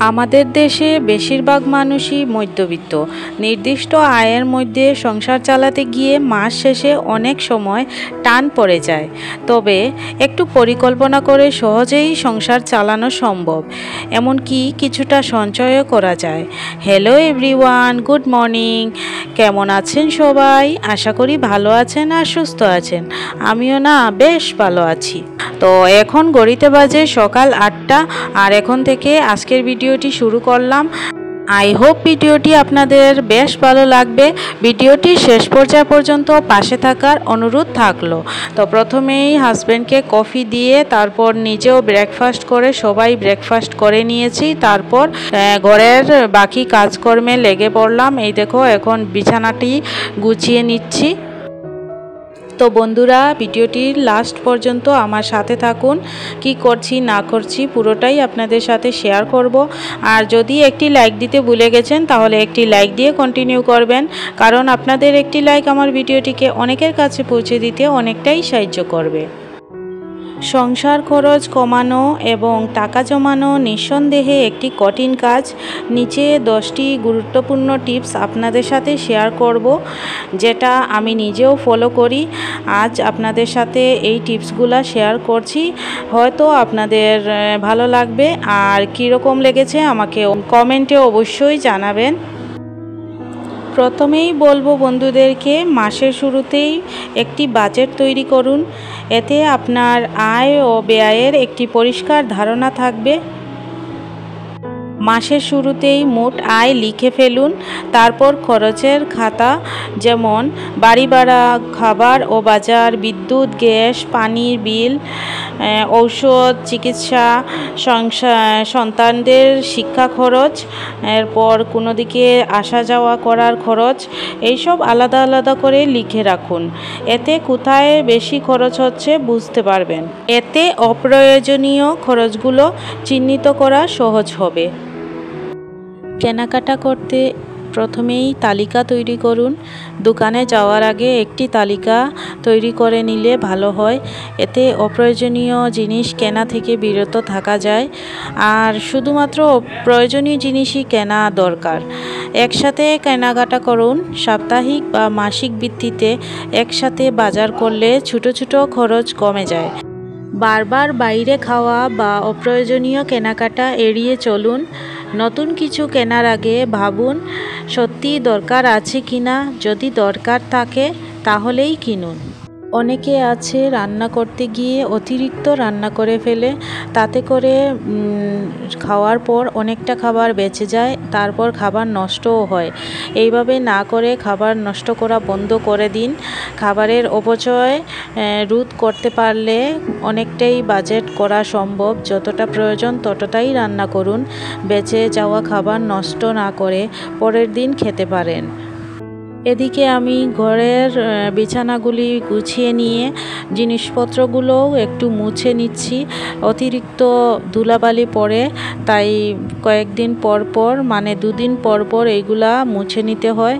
আমাদের দেশে বেশিরভাগ মানুষই মধ্যবিত্ত। নির্দিষ্ট আয়ের মধ্যে সংসার চালাতে গিয়ে মাস শেষে অনেক সময় টান পড়ে যায়। তবে একটু পরিকল্পনা করে সহজেই সংসার চালানো সম্ভব, এমনকি কিছুটা সঞ্চয়ও করা যায়। Hello everyone, good morning. কেমন আছেন সবাই? আশা করি ভালো আছেন আর সুস্থ আছেন। আমিও বেশ ভালো আছি। তো এখন ঘড়িতে বাজে সকাল 8টা, আর এখন থেকে আজকের ভিডিওটি শুরু করলাম। আই হোপ ভিডিওটি আপনাদের বেশ ভালো লাগবে। ভিডিওটি শেষ পর্যায় পর্যন্ত পাশে থাকার অনুরোধ থাকলো। তো প্রথমেই হাজব্যান্ডকে কফি দিয়ে তারপর নিজেও ব্রেকফাস্ট করে সবাই ব্রেকফাস্ট করে নিয়েছি। তারপর ঘরের বাকি কাজকর্মে লেগে পড়লাম। এই দেখো এখন বিছানাটি গুছিয়ে নিচ্ছি। তো বন্ধুরা, ভিডিওটির লাস্ট পর্যন্ত আমার সাথে থাকুন। কি করছি না করছি পুরোটাই আপনাদের সাথে শেয়ার করব। আর যদি একটি লাইক দিতে ভুলে গেছেন তাহলে একটি লাইক দিয়ে কন্টিনিউ করবেন, কারণ আপনাদের একটি লাইক আমার ভিডিওটিকে অনেকের কাছে পৌঁছে দিতে অনেকটাই সাহায্য করবে। সংসার খরচ কমানো এবং টাকা জমানো নিঃসন্দেহে একটি কঠিন কাজ। নিচে 10টি গুরুত্বপূর্ণ টিপস আপনাদের সাথে শেয়ার করব, যেটা আমি নিজেও ফলো করি। আজ আপনাদের সাথে এই টিপসগুলো শেয়ার করছি, হয়তো আপনাদের ভালো লাগবে। আর কীরকম লেগেছে আমাকে কমেন্টে অবশ্যই জানাবেন। প্রথমেই বলবো বন্ধুদেরকে, মাসের শুরুতেই একটি বাজেট তৈরি করুন। এতে আপনার আয় ও ব্যয়ের একটি পরিষ্কার ধারণা থাকবে। মাসের শুরুতেই মোট আয় লিখে ফেলুন। তারপর খরচের খাতা, যেমন বাড়ি ভাড়া, খাবার ও বাজার, বিদ্যুৎ, গ্যাস, পানির বিল, ঔষধ, চিকিৎসা, সন্তানদের শিক্ষা খরচ, এরপর কোনো দিকে আসা যাওয়া করার খরচ, এইসব আলাদা আলাদা করে লিখে রাখুন। এতে কোথায় বেশি খরচ হচ্ছে বুঝতে পারবেন। এতে অপ্রয়োজনীয় খরচগুলো চিহ্নিত করা সহজ হবে। কেনাকাটা করতে প্রথমেই তালিকা তৈরি করুন। দোকানে যাওয়ার আগে একটি তালিকা তৈরি করে নিলে ভালো হয়। এতে অপ্রয়োজনীয় জিনিস কেনা থেকে বিরত থাকা যায়, আর শুধুমাত্র প্রয়োজনীয় জিনিসই কেনা দরকার। একসাথে কেনাকাটা করুন। সাপ্তাহিক বা মাসিক ভিত্তিতে একসাথে বাজার করলে ছোট ছোট খরচ কমে যায়। বারবার বাইরে খাওয়া বা অপ্রয়োজনীয় কেনাকাটা এড়িয়ে চলুন। নতুন কিছু কেনার আগে ভাবুন সত্যি দরকার আছে কিনা। যদি দরকার থাকে তাহলেই কিনুন। অনেকে আছে রান্না করতে গিয়ে অতিরিক্ত রান্না করে ফেলে, তাতে করে খাওয়ার পর অনেকটা খাবার বেঁচে যায়, তারপর খাবার নষ্টও হয়। এইভাবে না করে খাবার নষ্ট করা বন্ধ করে দিন। খাবারের অপচয় রোধ করতে পারলে অনেকটাই বাজেট করা সম্ভব। যতটা প্রয়োজন ততটাই রান্না করুন। বেঁচে যাওয়া খাবার নষ্ট না করে পরের দিন খেতে পারেন। এদিকে আমি ঘরের বিছানাগুলি গুছিয়ে নিয়ে জিনিসপত্রগুলোও একটু মুছে নিচ্ছি। অতিরিক্ত ধুলাবালি পড়ে, তাই কয়েকদিন পর পর, মানে 2 দিন পর পর এইগুলা মুছে নিতে হয়।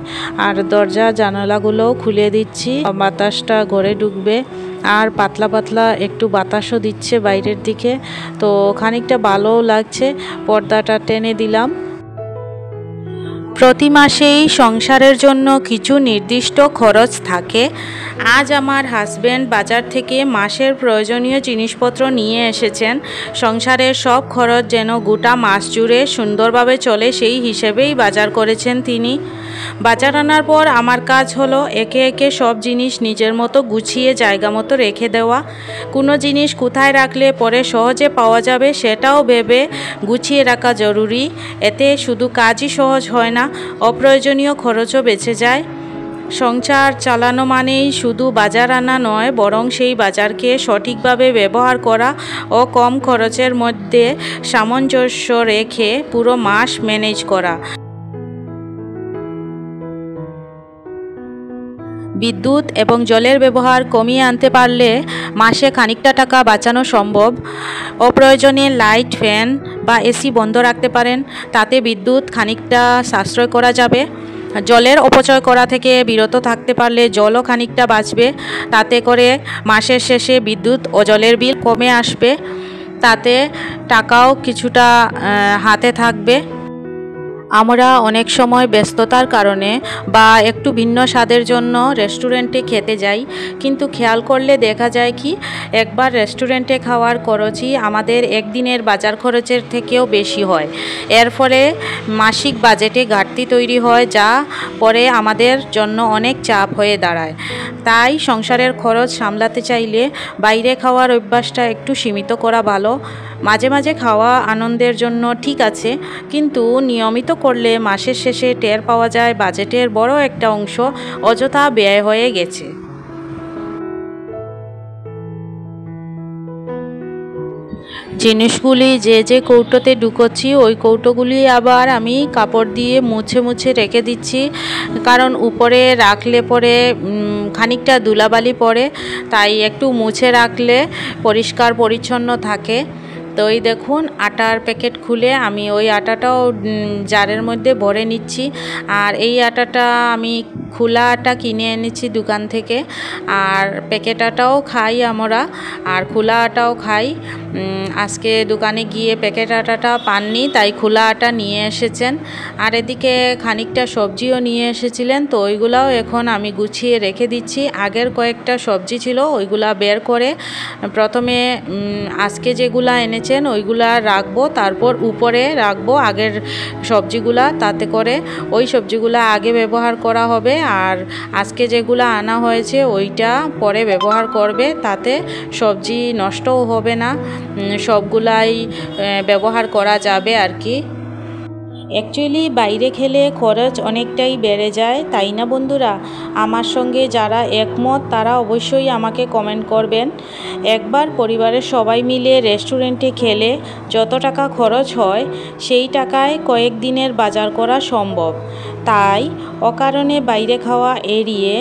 আর দরজা জানালাগুলোও খুলে দিচ্ছি, বাতাসটা ঘরে ঢুকবে। আর পাতলা পাতলা একটু বাতাসও দিচ্ছে বাইরের দিকে, তো খানিকটা ভালোও লাগছে। পর্দাটা টেনে দিলাম। প্রতি মাসেই সংসারের জন্য কিছু নির্দিষ্ট খরচ থাকে। আজ আমার হাজব্যান্ড বাজার থেকে মাসের প্রয়োজনীয় জিনিসপত্র নিয়ে এসেছেন। সংসারের সব খরচ যেন গোটা মাস জুড়ে সুন্দরভাবে চলে সেই হিসেবেই বাজার করেছেন তিনি। বাজার আনার পর আমার কাজ হলো একে একে সব জিনিস নিজের মতো গুছিয়ে জায়গা মতো রেখে দেওয়া। কোনো জিনিস কোথায় রাখলে পরে সহজে পাওয়া যাবে সেটাও ভেবে গুছিয়ে রাখা জরুরি। এতে শুধু কাজই সহজ হয় না, অপ্রয়োজনীয় খরচও বেঁচে যায়। সংসার চালানো মানেই শুধু বাজার আনা নয়, বরং সেই বাজারকে সঠিকভাবে ব্যবহার করা ও কম খরচের মধ্যে সামঞ্জস্য রেখে পুরো মাস ম্যানেজ করা। বিদ্যুৎ এবং জলের ব্যবহার কমিয়ে আনতে পারলে মাসে খানিকটা টাকা বাঁচানো সম্ভব। অপ্রয়োজনে লাইট, ফ্যান বা এসি বন্ধ রাখতে পারেন, তাতে বিদ্যুৎ খানিকটা সাশ্রয় করা যাবে। জলের অপচয় করা থেকে বিরত থাকতে পারলে জলও খানিকটা বাঁচবে, তাতে করে মাসের শেষে বিদ্যুৎ ও জলের বিল কমে আসবে। তাতে টাকাও কিছুটা হাতে থাকবে। আমরা অনেক সময় ব্যস্ততার কারণে বা একটু ভিন্ন স্বাদের জন্য রেস্টুরেন্টে খেতে যাই, কিন্তু খেয়াল করলে দেখা যায় কি একবার রেস্টুরেন্টে খাওয়ার খরচই আমাদের একদিনের বাজার খরচের থেকেও বেশি হয়। এর ফলে মাসিক বাজেটে ঘাটতি তৈরি হয়, যা পরে আমাদের জন্য অনেক চাপ হয়ে দাঁড়ায়। তাই সংসারের খরচ সামলাতে চাইলে বাইরে খাওয়ার অভ্যাসটা একটু সীমিত করা ভালো। মাঝে মাঝে খাওয়া আনন্দের জন্য ঠিক আছে, কিন্তু নিয়মিত করলে মাসের শেষে টের পাওয়া যায় বাজেটের বড় একটা অংশ অযথা ব্যয় হয়ে গেছে। জিনিসগুলি যে কৌটোতে ঢুকোচ্ছি ওই কৌটোগুলি আবার আমি কাপড় দিয়ে মুছে মুছে রেখে দিচ্ছি, কারণ উপরে রাখলে পরে খানিকটা ধুলাবালি পড়ে, তাই একটু মুছে রাখলে পরিষ্কার পরিচ্ছন্ন থাকে। তো এই দেখুন আটার প্যাকেট খুলে আমি ওই আটাটাও জারের মধ্যে ভরে নিচ্ছি। আর এই আটাটা আমি খোলা আটা কিনে এনেছি দোকান থেকে, আর প্যাকেট আটাও খাই আমরা, আর খোলা আটাও খাই। আজকে দোকানে গিয়ে প্যাকেট আটাটা পাননি, তাই খোলা আটা নিয়ে এসেছেন। আর এদিকে খানিকটা সবজিও নিয়ে এসেছিলেন, তো ওইগুলাও এখন আমি গুছিয়ে রেখে দিচ্ছি। আগের কয়েকটা সবজি ছিল ওইগুলা বের করে প্রথমে আজকে যেগুলা এনেছেন ওইগুলা রাখবো, তারপর উপরে রাখবো আগের সবজিগুলা, তাতে করে ওই সবজিগুলা আগে ব্যবহার করা হবে, আর আজকে যেগুলা আনা হয়েছে ওইটা পরে ব্যবহার করবে, তাতে সবজি নষ্টও হবে না, সবগুলাই ব্যবহার করা যাবে আর কি। অ্যাকচুয়ালি বাইরে খেলে খরচ অনেকটাই বেড়ে যায়, তাই না বন্ধুরা? আমার সঙ্গে যারা একমত তারা অবশ্যই আমাকে কমেন্ট করবেন। একবার পরিবারের সবাই মিলে রেস্টুরেন্টে খেলে যত টাকা খরচ হয় সেই টাকায় কয়েকদিনের বাজার করা সম্ভব। তাই অকারণে বাইরে খাওয়া এড়িয়ে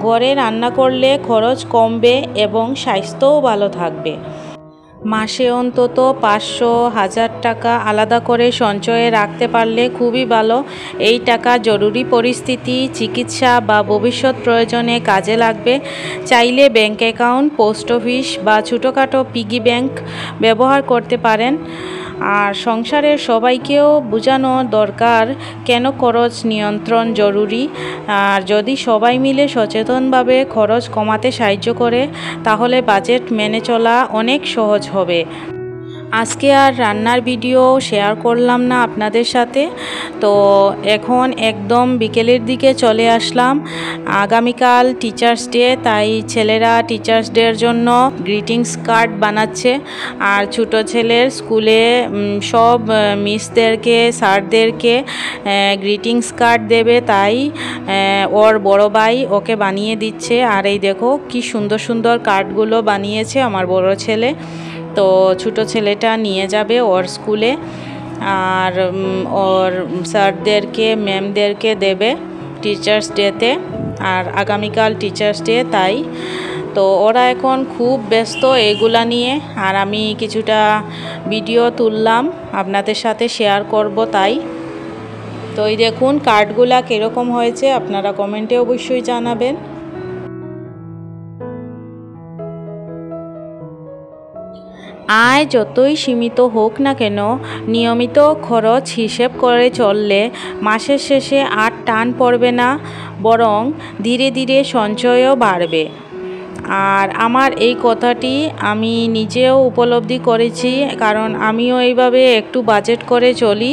ঘরে রান্না করলে খরচ কমবে এবং স্বাস্থ্যও ভালো থাকবে। মাসে অন্তত 500-1000 টাকা আলাদা করে সঞ্চয়ে রাখতে পারলে খুবই ভালো। এই টাকা জরুরি পরিস্থিতি, চিকিৎসা বা ভবিষ্যৎ প্রয়োজনে কাজে লাগবে। চাইলে ব্যাংক অ্যাকাউন্ট, পোস্ট অফিস বা ছোটোখাটো পিগি ব্যাংক ব্যবহার করতে পারেন। আর সংসারের সবাইকেও বোঝানো দরকার কেন খরচ নিয়ন্ত্রণ জরুরি। আর যদি সবাই মিলে সচেতনভাবে খরচ কমাতে সাহায্য করে তাহলে বাজেট মেনে চলা অনেক সহজ হবে। আজকে আর রান্নার ভিডিও শেয়ার করলাম না আপনাদের সাথে, তো এখন একদম বিকেলের দিকে চলে আসলাম। আগামীকাল টিচার্স ডে, তাই ছেলেরা টিচার্স ডের জন্য গ্রিটিংস কার্ড বানাচ্ছে। আর ছোটো ছেলের স্কুলে সব মিসদেরকে স্যারদেরকে গ্রিটিংস কার্ড দেবে, তাই ওর বড় ভাই ওকে বানিয়ে দিচ্ছে। আর এই দেখো কি সুন্দর সুন্দর কার্ডগুলো বানিয়েছে আমার বড় ছেলে, তো ছোটো ছেলেটা নিয়ে যাবে ওর স্কুলে, আর ওর স্যারদেরকে ম্যামদেরকে দেবে টিচার্স ডেতে। আর আগামীকাল টিচার্স ডে, তাই তো ওরা এখন খুব ব্যস্ত এগুলা নিয়ে। আর আমি কিছুটা ভিডিও তুললাম আপনাদের সাথে শেয়ার করব তাই। তো এই দেখুন কার্ডগুলা কীরকম হয়েছে আপনারা কমেন্টে অবশ্যই জানাবেন। আয় যতই সীমিত হোক না কেন, নিয়মিত খরচ হিসেব করে চললে মাসের শেষে আর টান পড়বে না, বরং ধীরে ধীরে সঞ্চয়ও বাড়বে। আর আমার এই কথাটি আমি নিজেও উপলব্ধি করেছি, কারণ আমিও এইভাবে একটু বাজেট করে চলি।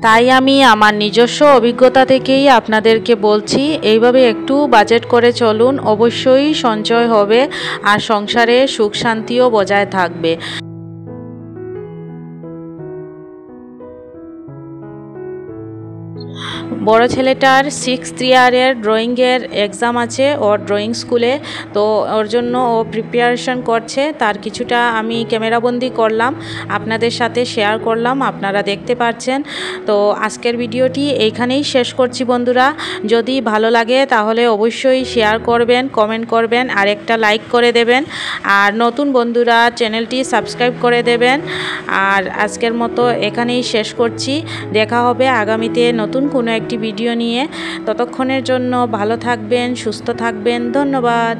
তাই আমি আমার নিজস্ব অভিজ্ঞতা থেকেই আপনাদেরকে বলছি, এইভাবে একটু বাজেট করে চলুন, অবশ্যই সঞ্চয় হবে আর সংসারে সুখ শান্তিও বজায় থাকবে। বড় ছেলেটার 6th ইয়ারের ড্রয়িংয়ের এক্সাম আছে ওর ড্রয়িং স্কুলে, তো ওর জন্য ও প্রিপারেশন করছে। তার কিছুটা আমি ক্যামেরাবন্দি করলাম, আপনাদের সাথে শেয়ার করলাম, আপনারা দেখতে পাচ্ছেন। তো আজকের ভিডিওটি এইখানেই শেষ করছি বন্ধুরা। যদি ভালো লাগে তাহলে অবশ্যই শেয়ার করবেন, কমেন্ট করবেন আর একটা লাইক করে দেবেন। আর নতুন বন্ধুরা চ্যানেলটি সাবস্ক্রাইব করে দেবেন। আর আজকের মতো এখানেই শেষ করছি, দেখা হবে আগামীতে নতুন কোনো একটি ভিডিও নিয়ে। ততক্ষণের জন্য ভালো থাকবেন, সুস্থ থাকবেন, ধন্যবাদ।